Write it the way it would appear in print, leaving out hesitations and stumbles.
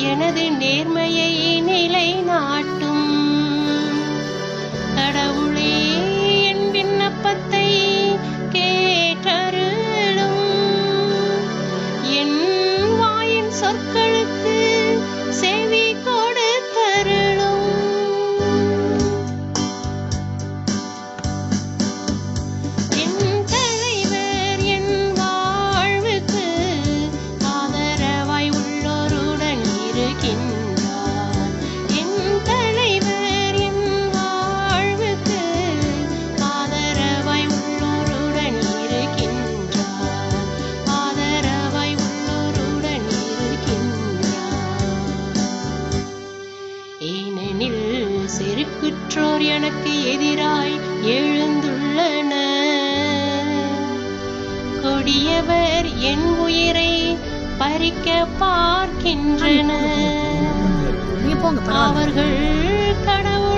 எனது நேர்மையை நிலைநாட்டும். கடவுளே, என் விண்ணப்பத்தை கேட்டருளும். என் வாயின் சொற்களுக்கு செவி கொடுத்தருளும். என் தலைவர் என் வாழ்வுக்கு ஆதரவாய் உள்ளோருடன் இருக்கின்றார். என் தலைவர் என் வாழ்வுக்கு ஆதரவாய் உள்ளோருடன் இருக்கின்றார். ஆதரவாய் உள்ளோருடன் இருக்கின்றார். ஏனெனில் செருக்குற்றோர் எனக்கு எதிராய் எழுந்துள்ளனர். கொடியவர் என் உயிரை பறிக்க பார்க்கின்றனர். அவர்கள் கடவுள்